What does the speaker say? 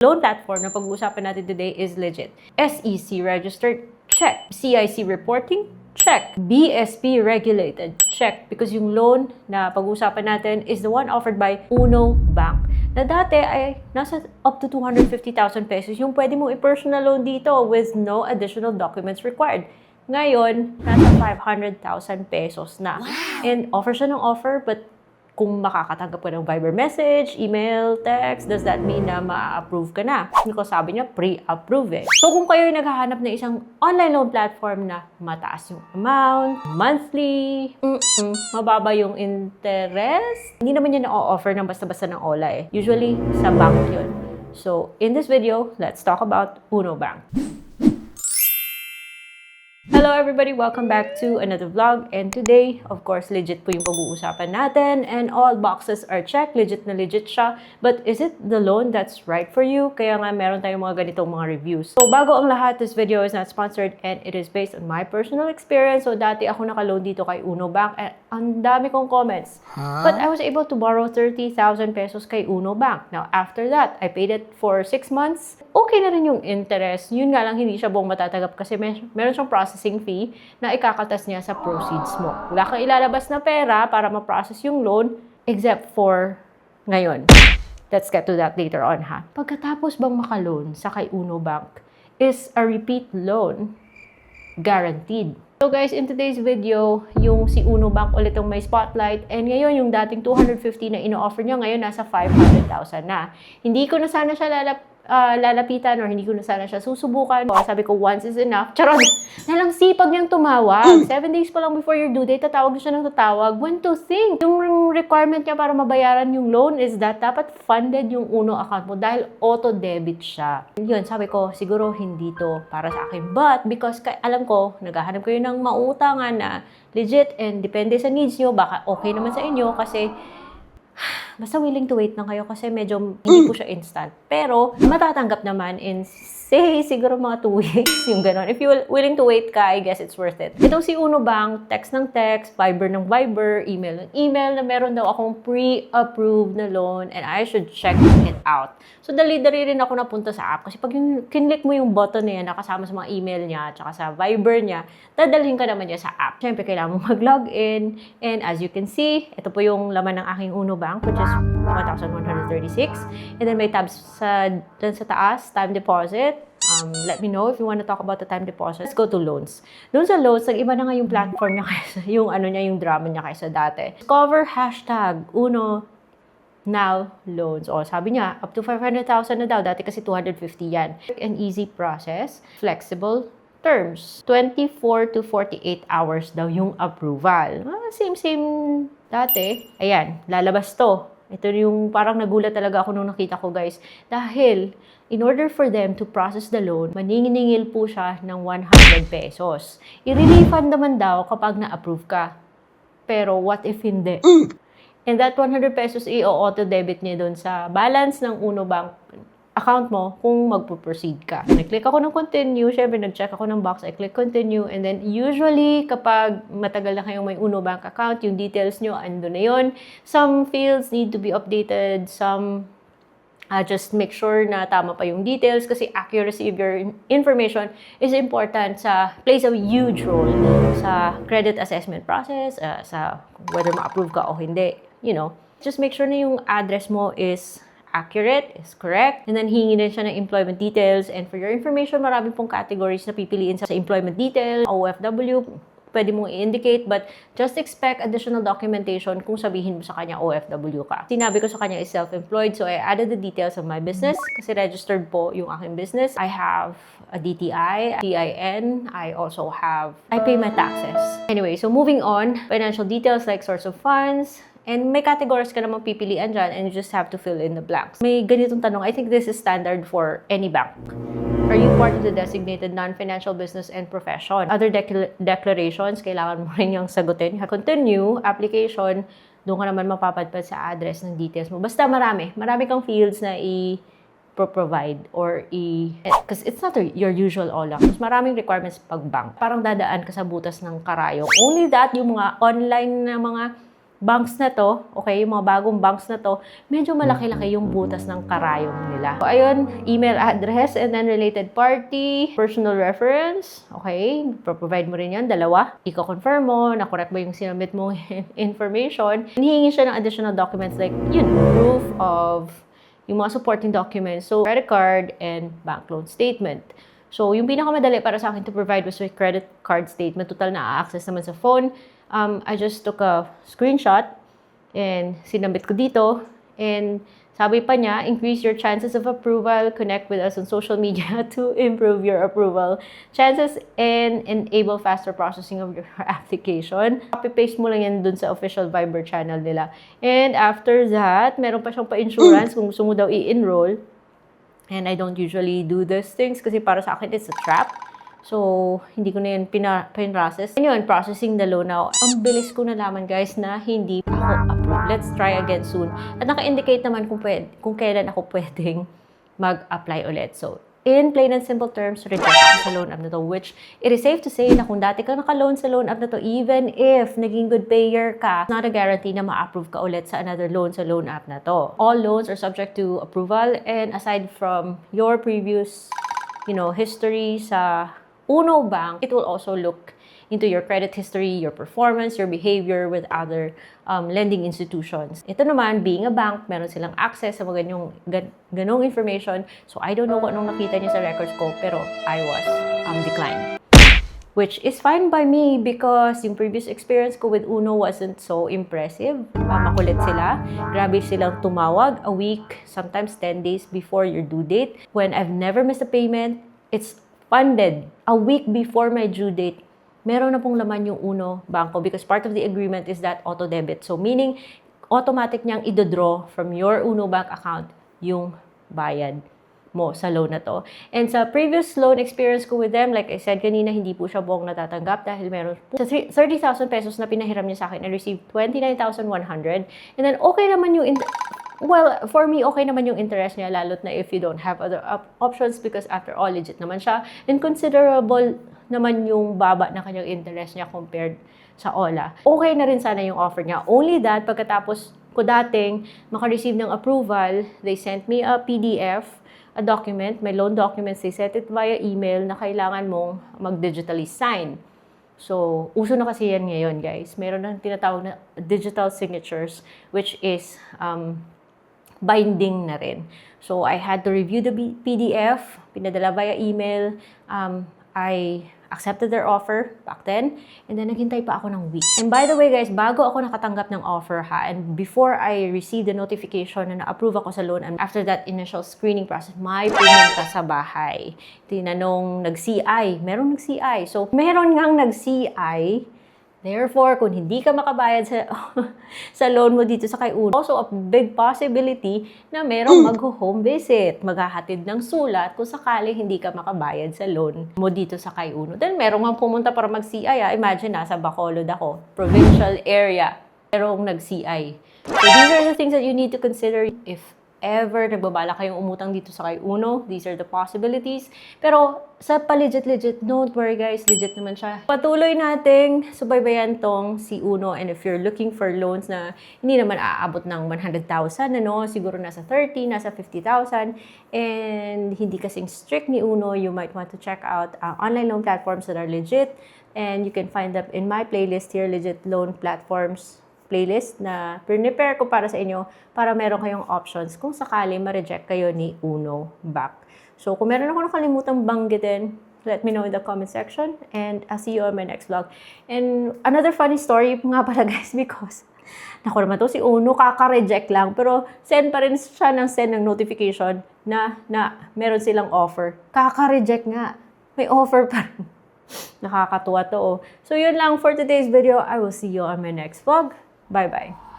Loan platform na pag-uusapan natin today is legit. SEC registered? Check. CIC reporting? Check. BSP regulated? Check. Because yung loan na pag-uusapan natin is the one offered by Uno Bank. Na dati ay nasa up to 250,000 pesos yung pwede mong i-personal loan dito with no additional documents required. Ngayon, nasa 500,000 pesos na. Wow. And offer siya ng offer, but kung makakatanggap ka ng Viber message, email, text, does that mean na ma-approve ka na? Because sabi niya, pre-approve eh. So kung kayo ay naghahanap ng isang online loan platform na mataas yung amount, monthly, mababa yung interest, hindi naman yan na-offer ng basta-basta ng OLA eh. Usually, sa bank yun. So in this video, let's talk about Uno Bank. Hello everybody! Welcome back to another vlog, and today, of course, legit po yung pag-uusapan natin and all boxes are checked. Legit na legit siya. But is it the loan that's right for you? Kaya nga meron tayong mga ganitong mga reviews. So bago ang lahat, this video is not sponsored and it is based on my personal experience. So dati ako naka-loan dito kay Uno Bank and ang dami kong comments. But I was able to borrow 30,000 pesos kay Uno Bank. Now after that, I paid it for 6 months. Okay na rin yung interest. Yun nga lang hindi siya buong matatanggap kasi meron siyang processing fee na ikakatas niya sa proceeds mo. Wala kang ilalabas na pera para ma-process yung loan except for ngayon. Let's get to that later on ha. Pagkatapos bang maka-loan sa kay Uno Bank is a repeat loan guaranteed. So guys, in today's video, yung si Uno Bank ulit yung may spotlight and ngayon yung dating 250 na ino-offer niya ngayon nasa 500,000 na. Hindi ko na sana siya lalapitan or hindi ko na sana siya susubukan. Sabi ko, once is enough. Charot! Nalang sipag niyang tumawag. 7 days pa lang before your due date, tatawag na siya ng tatawag. When to think? Yung requirement niya para mabayaran yung loan is that dapat funded yung Uno account mo dahil auto-debit siya. Yun, sabi ko, siguro hindi to para sa akin. But because alam ko, naghahanap kayo ng mautangan na legit and depende sa needs nyo, baka okay naman sa inyo kasi basta willing to wait lang kayo kasi medyo hindi po siya instant. Pero matatanggap naman in say siguro mga 2 weeks yung gano'n. If you're willing to wait ka, I guess it's worth it. Itong si Uno Bank, text ng text, Viber ng Viber, email ng email na meron daw akong pre-approved na loan and I should check it out. So dali-dali rin ako napunta sa app kasi pag kinlik mo yung button na yan nakasama sa mga email niya at saka sa Viber niya, dadalhin ka naman niya sa app. Siyempre, kailangan mo mag-login and as you can see, ito po yung laman ng aking Uno Bank which is 1,136 and then may tabs dyan sa taas, time deposit. Let me know if you want to talk about the time deposit. Let's go to loans. Doon sa loans, nag-iba na nga yung platform niya kaysa, yung drama niya kaysa dati. Discover hashtag Uno Now Loans. O, sabi niya, up to 500,000 na daw. Dati kasi 250 yan. An easy process, flexible terms. 24 to 48 hours daw yung approval. Same dati. Ayan, lalabas to. Ito yung parang nagulat talaga ako nung nakita ko guys. Dahil, in order for them to process the loan, maningil po siya ng 100 pesos. I-refund naman daw kapag na-approve ka. Pero what if hindi? And that 100 pesos i-auto-debit niya doon sa balance ng Uno Bank account mo kung magpo-proceed ka. Nag-click ako ng continue, syempre nag-check ako ng box, I click continue, and then usually kapag matagal na kayong may Uno Bank account, yung details nyo, ando na yun. Some fields need to be updated, some just make sure na tama pa yung details kasi accuracy of your information is important plays a huge role sa credit assessment process, sa whether ma-approve ka o hindi, you know. Just make sure na yung address mo is accurate, is correct. And then, hingi din siya ng employment details. And for your information, marami pong categories na pipiliin sa employment detail, OFW, pwede mong i-indicate, but just expect additional documentation kung sabihin mo sa kanya OFW ka. Sinabi ko sa kanya is self-employed, so I added the details of my business kasi registered po yung aking business. I have a DTI, TIN, I pay my taxes. Anyway, so moving on, financial details like source of funds, and may categories ka namang pipilian dyan and you just have to fill in the blanks. May ganitong tanong, I think this is standard for any bank. Are you part of the designated non-financial business and profession? Other declarations, kailangan mo rin yung sagutin. Continue, application, doon ka naman mapapadpad sa address ng details mo. Basta marami kang fields na provide or because it's not your usual OLA. Mas maraming requirements pag bank. Parang dadaan ka sa butas ng karayong. Only that, yung mga online na mga banks na to, okay, yung mga bagong banks na to, medyo malaki-laki yung butas ng karayom nila. So, ayun, email address and then related party, personal reference, okay, provide mo rin yan, dalawa. Iko-confirm mo na correct ba yung sinubmit mong information. Hinihingi siya ng additional documents like, yun, proof of yung mga supporting documents. So, credit card and bank loan statement. So, yung pinakamadali para sa akin to provide was my credit card statement. Total na access naman sa phone. I just took a screenshot and sinabit ko dito. And sabi pa niya, increase your chances of approval, connect with us on social media to improve your approval chances and enable faster processing of your application. Copy-paste mo lang yan dun sa official Viber channel nila. And after that, meron pa siyang pa-insurance kung gusto mo daw i-enroll. And I don't usually do these things kasi para sa akin, it's a trap. So, hindi ko na yun pin-process. And yun, processing the loan now. Ang bilis ko nalaman, guys, na hindi pa ako approved. Let's try again soon. At naka-indicate naman kung kailan ako pwedeng mag-apply ulit. So, in plain and simple terms, reject ako sa loan app na to, which it is safe to say na kung dati ka naka-loan sa loan app na to, even if naging good payer ka, it's not a guarantee na ma-approve ka ulit sa another loan sa loan app na to. All loans are subject to approval, and aside from your previous, history sa Uno Bank, it will also look into your credit history, your performance, your behavior with other lending institutions. Ito naman, being a bank, meron silang access sa mga ganong information. So, I don't know kung anong nakita niya sa records ko, pero I was declined. Which is fine by me because yung previous experience ko with Uno wasn't so impressive. Makulit sila. Grabe silang tumawag a week, sometimes 10 days before your due date. When I've never missed a payment, it's funded a week before my due date. Meron na pong laman yung Uno Banko because part of the agreement is that auto-debit. So, meaning, automatic niyang i-draw from your Uno Bank account yung bayad mo sa loan na to. And sa previous loan experience ko with them, like I said kanina, hindi po siya buong natatanggap dahil meron po sa 30,000 pesos na pinahiram niya sa akin, I received 29,100. And then, okay naman yung for me, okay naman yung interest niya, lalo't na if you don't have other options because after all, legit naman siya. And considerable naman yung baba na kanyang interest niya compared sa OLA. Okay na rin sana yung offer niya. Only that, pagkatapos ko dating maka-receive ng approval, they sent me a PDF, a document, my loan documents, they sent it via email na kailangan mong mag-digitally sign. So, uso na kasi yan ngayon, guys. Meron ng tinatawag na digital signatures, which is binding na rin. So, I had to review the PDF, pinadala via email. I accepted their offer back then, and then naghintay pa ako ng week. And by the way, guys, bago ako nakatanggap ng offer and before I received the notification na na-approve ako sa loan, and after that initial screening process, may pumunta sa bahay. Tinanong, nag-CI. Merong nag-CI. So, meron ngang nag-CI. Therefore, kung hindi ka makabayad sa loan mo dito sa kay Uno, also a big possibility na merong mag-home visit, maghahatid ng sulat kung sakali hindi ka makabayad sa loan mo dito sa kay Uno. Then, merong mang pumunta para mag-CI. Imagine, nasa Bacolod ako, provincial area, merong nag-CI. So, these are the things that you need to consider if ever nagbabala kayong umutang dito sa kay Uno. These are the possibilities. Pero sa pa-legit, don't worry guys, legit naman siya. Patuloy nating subaybayan tong si Uno, and if you're looking for loans na hindi naman aabot ng 100,000, siguro nasa 30, nasa 50,000, and hindi kasing strict ni Uno, you might want to check out online loan platforms that are legit, and you can find them in my playlist here, legit loan platforms playlist na prepare ko para sa inyo para meron kayong options kung sakali ma-reject kayo ni Uno Bank. So, kung meron ako nakalimutang banggitin, let me know in the comment section, and I'll see you on my next vlog. And another funny story nga pala guys, because naku naman to si Uno, kaka-reject lang, pero send pa rin siya ng notification na meron silang offer. Kaka-reject nga, may offer pa rin. Nakakatuwa to. So, yun lang for today's video. I will see you on my next vlog. Bye-bye.